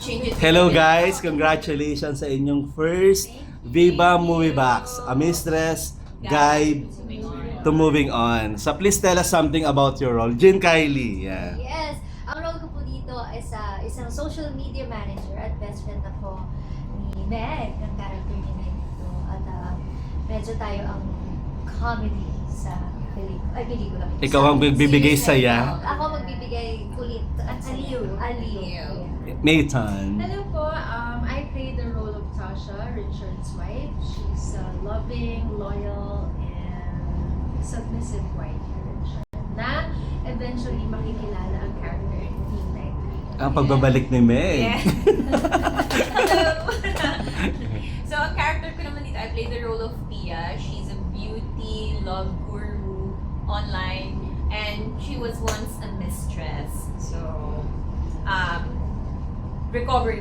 change it. Hello guys! Congratulations sa inyong first Viva Movie Box, A Mistress Guide to Moving On. So please tell us something about your role. Jean Kylie. Yeah. Yes, ang role ko po dito is isang social media manager at best friend ako ni Meg, ang character ni Meg dito. At medyo tayo ang comedy sa pelikula. Ikaw ang magbibigay saya. Ako magbibigay kulit at aliw. Nathan. Hello po, I play the role of Tasha, Richard's wife. She's a loving, loyal, and submissive wife ni Richard na eventually makikilala ang character ni Meg. Ang pagbabalik ni Meg. Yeah. So, ang character ko naman dito, I play the role of Pia. She's a beauty, love guru online, and she was once a mistress. So, recovery!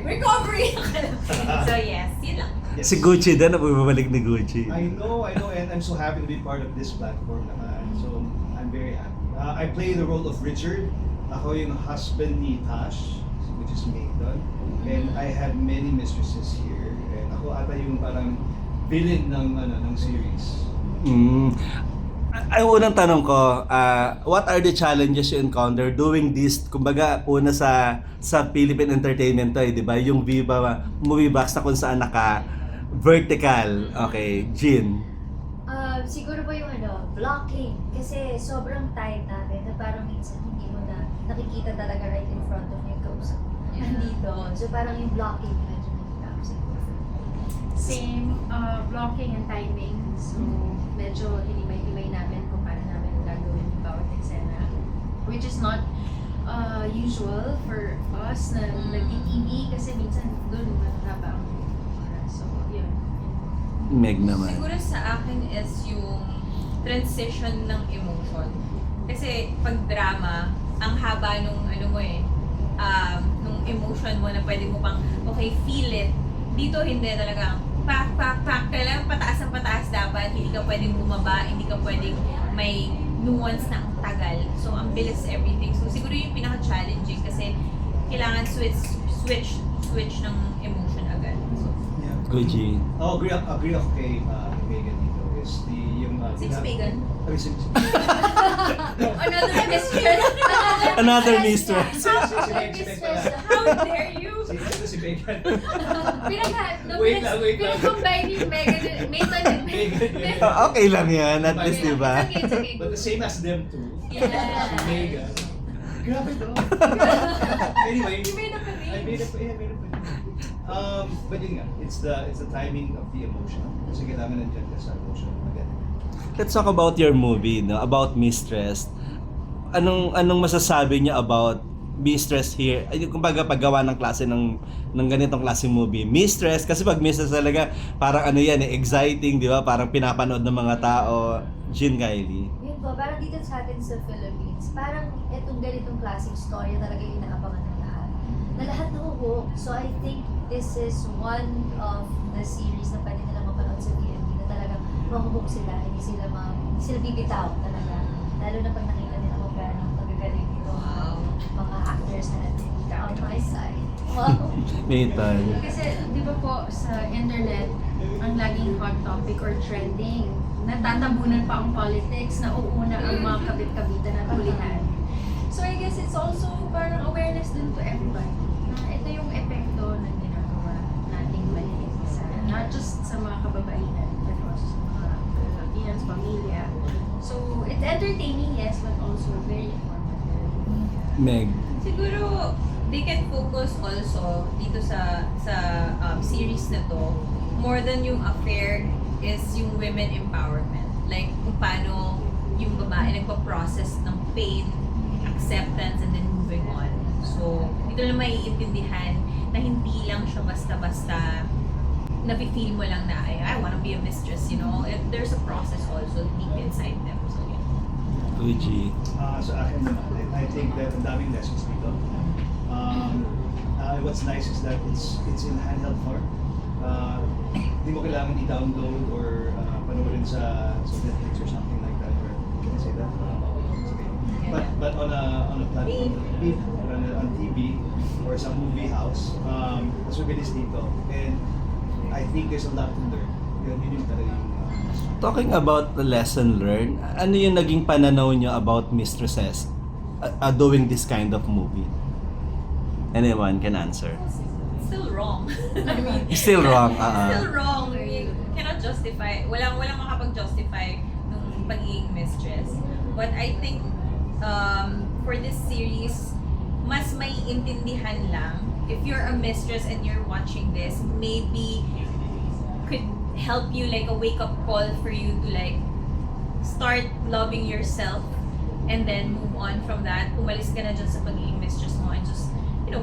So, yes, yun lang. Yes. Si Gucci din, ang pagbabalik ni Gucci. I know, and I'm so happy to be part of this platform naman. So, I'm very happy. I play the role of Richard. Ako yung husband ni Tash, which is Nathan. And I have many mistresses here. And ako ata yung parang villain ng series. Ay, unang tanong ko, what are the challenges you encounter doing this? Kumbaga, una sa Philippine Entertainment to, di ba? Yung Viva Movie Box na kung saan vertical. Okay, Jean. Siguro po yung blocking. Kasi sobrang tight namin na parang minsan hindi mo na nakikita talaga right in front of yung kausap. Nandito. So parang yung blocking medyo nagkakap siguro. Same, blocking and timing. So, medyo hinimay-himay namin kung paano namin gagawin yung bawat eksena. Which is not usual for us na nag-TV kasi minsan doon mahaba ang oras. So, yun. Meg naman. Siguro sa akin is yung transition ng emotion. Kasi pag drama, ang haba nung nung emotion mo na pwede mo pang, okay, feel it. Dito hindi talaga, pak. Kailangan pataas ang pataas dapat. Hindi ka pwedeng bumaba, hindi ka pwedeng may nuance na ang tagal. So, ang bilis everything. So, siguro yung pinaka-challenging kasi kailangan switch ng emotion agad. So, Yeah. Gucci. Oh, agree ako kay Megan dito. Is yung... Since Megan? Si Another mistress! Another mistress. Meg pala. How dare you! Si Megan. Wait lang. Pinag-combine yung Megan, Nathan and Meg. Okay lang yan, at least, di ba? It's okay. But the same as them too. Yeah. Megan. Grabe to. Anyway, You made up a I made up. But yun nga, it's the timing of the emotion. Kasi kailangan nandiyan ka sa emotion agad. Let's talk about your movie, no? About Mistress. Anong masasabi niya about Mistress here? Ay, kumbaga paggawa ng klase ng ganitong klase movie. Mistress, kasi pag Mistress talaga, parang exciting, di ba? Parang pinapanood ng mga tao. Jean Kylie. Yun po, parang dito sa atin sa Philippines, parang itong ganitong klaseng story talaga yung inaabangan ng lahat. Na lahat nahuhook. So I think this is one of the series na pwede nilang mapanood sa TNT na talagang mahuhook sila, hindi sila bibitaw talaga. Lalo na pag nakita nila kung gano'ng pagagaling nito mga actors na natin on my side. Wow! Nathan. Kasi, di ba po, sa internet, ang laging hot topic or trending, natatabunan pa ang politics, nauuna ang mga kabit-kabitan at hulihan. So I guess it's also parang awareness din to everybody. Na ito yung epekto ng ginagawa nating mali not just sa mga kababaihan, but also sa mga Filipinos, pamilya. So it's entertaining, yes, but also very informative. Meg. Siguro, they can focus also dito sa series na to, more than yung affair is yung women empowerment. Like, kung paano yung babae nagpa-process ng pain, acceptance, and then moving on. So, dito na maiintindihan na hindi lang siya basta-basta nafe-feel mo lang na, I wanna be a mistress, you know? There's a process also deep inside them. So, yeah. Gucci. Sa akin naman, I think that ang daming lessons dito. What's nice is that it's in handheld form. Hindi mo kailangan i-download or panoorin sa Netflix or something like that. Or, can I say that? But on a platform, on TV or sa movie house, so bilis dito. And I think there's a lot to learn. Yun yung talaga yung Talking about the lesson learned, ano yung naging pananaw nyo about mistresses doing this kind of movie? Anyone can answer. Still wrong. I mean, Still wrong. still wrong. You cannot justify, walang makapag-justify ng pagiging mistress. But I think for this series, mas may intindihan lang. If you're a mistress and you're watching this, maybe could help you like a wake-up call for you to like start loving yourself and then move on from that. Umalis ka na dyan sa pagiging mistress mo and just,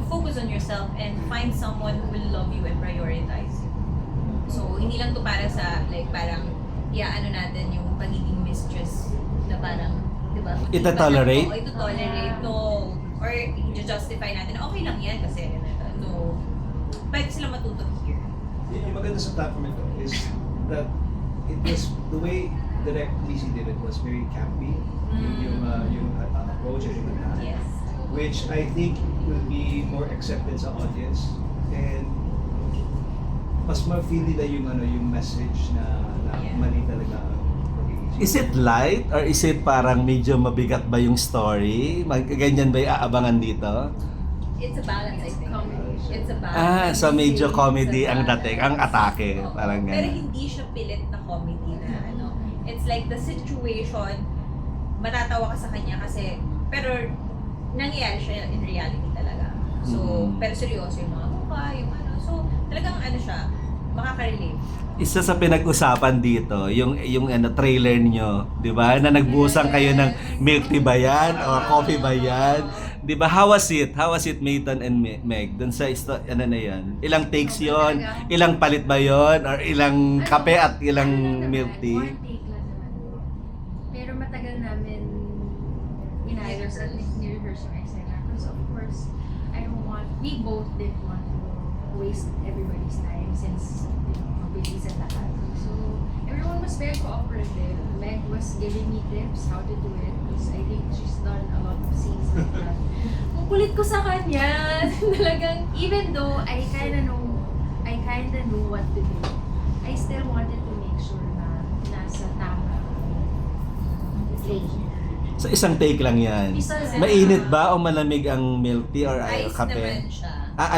focus on yourself and find someone who will love you and prioritize you. So, hindi lang to para sa, like, parang, natin yung pagiging mistress na parang, di ba? Ita-tolerate? Oo, ita-tolerate, no. Or, i-justify natin, okay lang yan kasi, no. Pwede sila matuto here. yung maganda sa platform ito is that it was the way Direct PC did it was very campy. Yung approach and yung attack. Yes. Which I think will be more accepted sa audience and mas ma-feel nila yung message na Yeah. mali talaga ang pag-iisip. Is it light or is it parang medyo mabigat ba yung story? Ganyan ba yung aabangan dito? It's a balance, I think. Comedy. It's a balance. So medyo It's a comedy ang balance. dating, ang atake, Oo. parang Pero ganun. hindi siya pilit na comedy na It's like the situation, matatawa ka sa kanya kasi, pero nangyayari siya in reality talaga. So, pero seryoso yung mga mukha, yung So, talagang siya, makaka-relate. Isa sa pinag-usapan dito, yung trailer niyo, 'di ba? Na nagbusan kayo ng milk tea ba yan or coffee ba yan? 'Di ba? How was it? How was it, Mayton and Meg? Dun sa na yan? Ilang takes 'yon? Ilang palit ba 'yon or ilang kape at ilang milk tea? One take lang naman po. Pero matagal namin inayos at ni-rehearse yung eksena. Because of course, we both didn't want to waste everybody's time since mabilis ang lahat. So, everyone was very cooperative. Meg was giving me tips how to do it because I think she's done a lot of scenes like that. Ang kulit ko sa kanya. Talagang, even though I kinda know what to do, I still wanted to make sure na nasa tama lane. So isang take lang yan. Isa lang. Mainit ba o malamig ang milk tea or Ice kape? naman siya.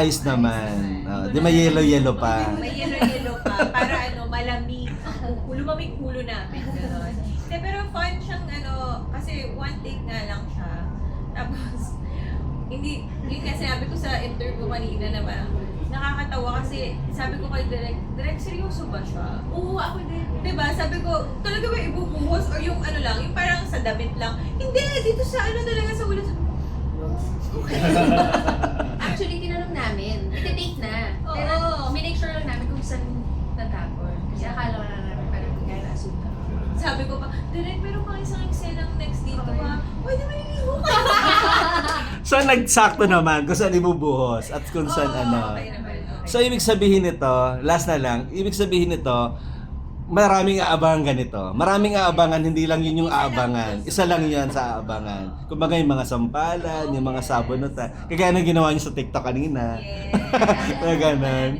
Ice naman. Di may yellow pa. May yellow pa, para malamig. Lumamig ulo namin. Gano'n. Pero fun siyang kasi one take nga lang siya. Tapos, hindi, yun nga sinabi ko sa interview kanina na parang nakakatawa kasi sabi ko kay Direk, seryoso ba siya? Oo, ako din. Diba? Sabi ko, talaga ba ibubuhos or yung lang, yung parang sa damit lang. Hindi, dito sa talaga sa ulo. Okay. Actually, tinanong namin. Iti-take na. Oo. Pero minake sure lang namin kung saan natapon. Kasi akala ko na namin parang hindi kaya nasuta. Sabi ko pa, Direk, meron pang isang eksenang next dito ha. Uy, di ba niligo ka? So nagsakto naman kung saan ibubuhos at kung saan Okay naman, okay. So ibig sabihin nito, last na lang, ibig sabihin nito, maraming aabangan ganito. Maraming aabangan, hindi lang yun yung aabangan. Isa lang yun sa aabangan. Kumbaga yung mga sampalan, yung mga sabonutan. Kagaya ng ginawa niyo sa TikTok kanina. Yes. Kaya ganun.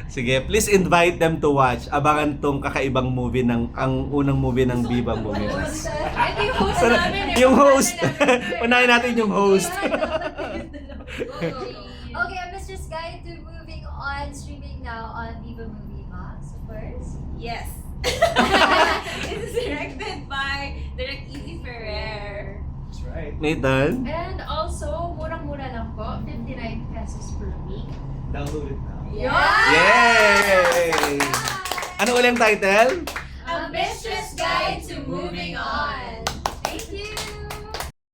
Sige, please invite them to watch. Abangan tong kakaibang movie ang unang movie ng Viva Movies. Ito yung host So, namin. yung host. Unahin natin yung host. Okay, Mr. Sky 2 moving on, streaming now on Viva Movie Max, of course. Yes. It is directed by Direct Easy Ferrer. That's right. Nathan? And also, murang-mura lang po. 59 pesos per week. Download it now. Yay! Ano ulit ang title? A Mistress Guide